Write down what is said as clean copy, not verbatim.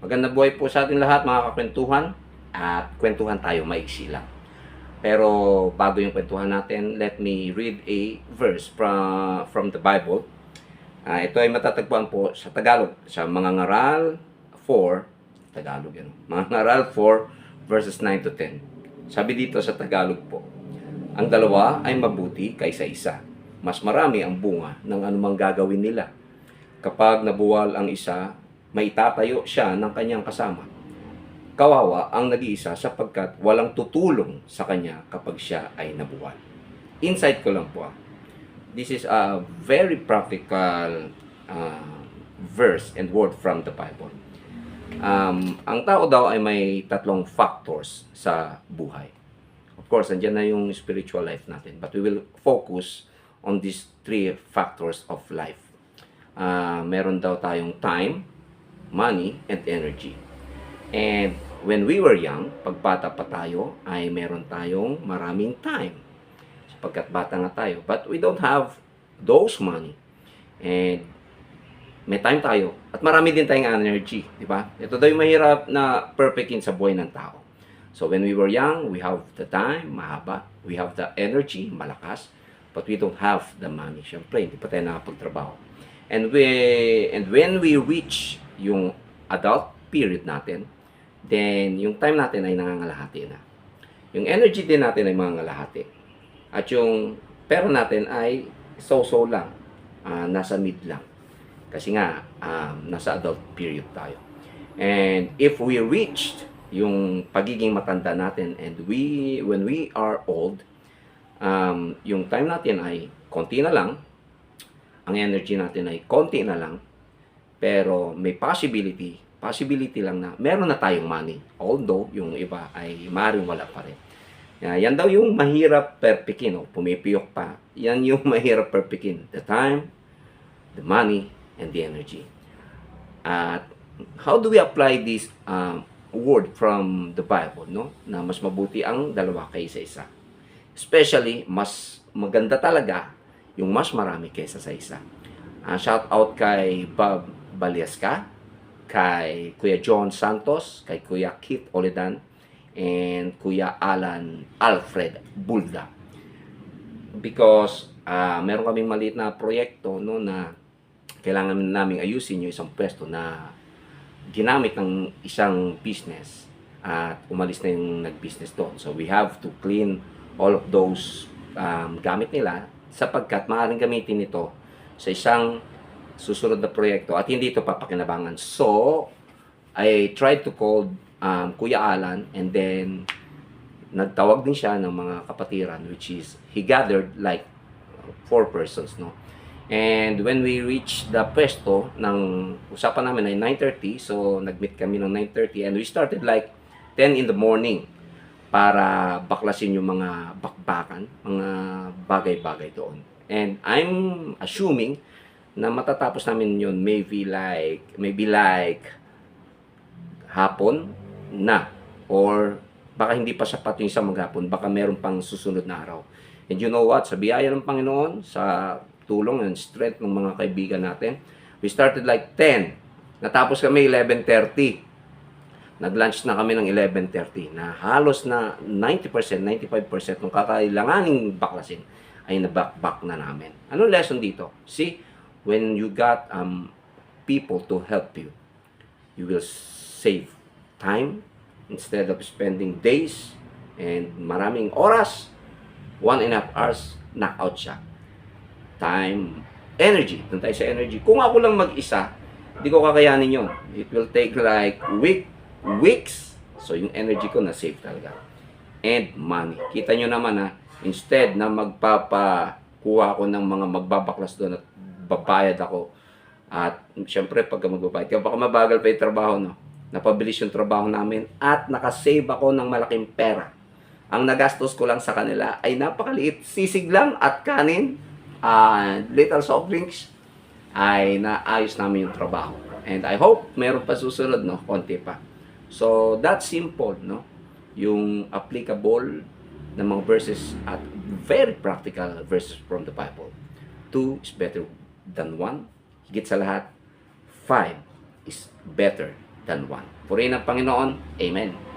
Magandang buhay po sa ating lahat mga kakwentuhan at kwentuhan tayo maiksi lang. Pero bago yung kwentuhan natin, let me read a verse from the Bible. Ito ay matatagpuan po sa Tagalog, sa Mga Ngaral 4, Tagalog yan, Mga Ngaral 4 verses 9 to 10. Sabi dito sa Tagalog po, ang dalawa ay mabuti kaysa isa. Mas marami ang bunga ng anumang gagawin nila. Kapag nabuwal ang isa, may tatayo siya ng kanyang kasama. Kawawa ang nag-iisa sapagkat walang tutulong sa kanya kapag siya ay nabuwal. Insight ko lang po. This is a very practical verse and word from the Bible. Ang tao daw ay may tatlong factors sa buhay. Of course, andyan na yung spiritual life natin. But we will focus on these three factors of life. Meron daw tayong time, money, and energy. And when we were young, pag bata pa tayo, ay meron tayong maraming time. Sapagkat bata nga tayo. But we don't have those money. And may time tayo. At marami din tayong energy. Di ba? Ito daw yung mahirap na perfectin sa buhay ng tao. So when we were young, we have the time, mahaba. We have the energy, malakas. But we don't have the money. Siyempre, hindi pa tayo nakapagtrabaho. And when we reach yung adult period natin, then yung time natin ay nangangalahati na. Yung energy din natin ay mangangalahati. At yung pera natin ay so-so lang, nasa mid lang. Kasi nga, nasa adult period tayo. And if we reached yung pagiging matanda natin and when we are old, yung time natin ay konti na lang, ang energy natin ay konti na lang, pero may possibility lang na meron na tayong money. Although, yung iba ay maaaring wala pa rin. Yan daw yung mahirap perpikin, pumipiyok pa. Yan yung mahirap perpikin. The time, the money, and the energy. At how do we apply this word from the Bible, no? Na mas mabuti ang dalawa kaysa isa. Especially, mas maganda talaga yung mas marami kaysa sa isa. Shout out kay Bob Baliasca, kay Kuya John Santos, kay Kuya Keith Oledan, and Kuya Alan Alfred Bulda. Because meron kaming maliit na proyekto, no, na kailangan namin ayusin yung isang pwesto na ginamit ng isang business at umalis na yung nag-business doon. So we have to clean all of those gamit nila sapagkat maaaring gamitin ito sa isang susunod na proyekto at hindi ito papakinabangan. So, I tried to call Kuya Alan, and then nagtawag din siya ng mga kapatiran, which is he gathered like 4 persons, no? And when we reached the pwesto, ng usapan namin ay 9:30, so nag-meet kami ng 9:30 and we started like 10 in the morning para baklasin yung mga bakbakan, mga bagay-bagay doon. And I'm assuming na matatapos namin yun maybe like hapon na, or baka hindi pa sapat yung isang maghapon, baka meron pang susunod na araw. And you know what? Sa biyaya ng Panginoon, sa tulong and strength ng mga kaibigan natin, we started like 10. Natapos kami 11:30. Nag-lunch na kami ng 11:30 na halos na 90%, 95% ng kakailanganing baklasin ay nabakbak na namin. Anong lesson dito? See, when you got people to help you, you will save time instead of spending days and maraming oras, 1.5 hours, knock out siya. Time, energy. Doon tayo sa energy. Kung ako lang mag-isa, hindi ko kakayanin yun. It will take like weeks. So, yung energy ko na-save talaga. And money. Kita nyo naman instead na magpapakuha ako ng mga magbabaklas doon at babayad ako. At syempre, pagka magbabayad ka, baka mabagal pa yung trabaho, no? Napabilis yung trabaho namin at nakasave ako ng malaking pera. Ang nagastos ko lang sa kanila ay napakaliit. Sisig lang at kanin, little soft drinks, ay naayos namin yung trabaho. And I hope meron pa susunod, no? Konti pa. So, that's simple, no? Yung applicable na mga verses at very practical verses from the Bible. 2 is better than 1. Higit sa lahat, 5 is better than one. Purihin ang Panginoon. Amen.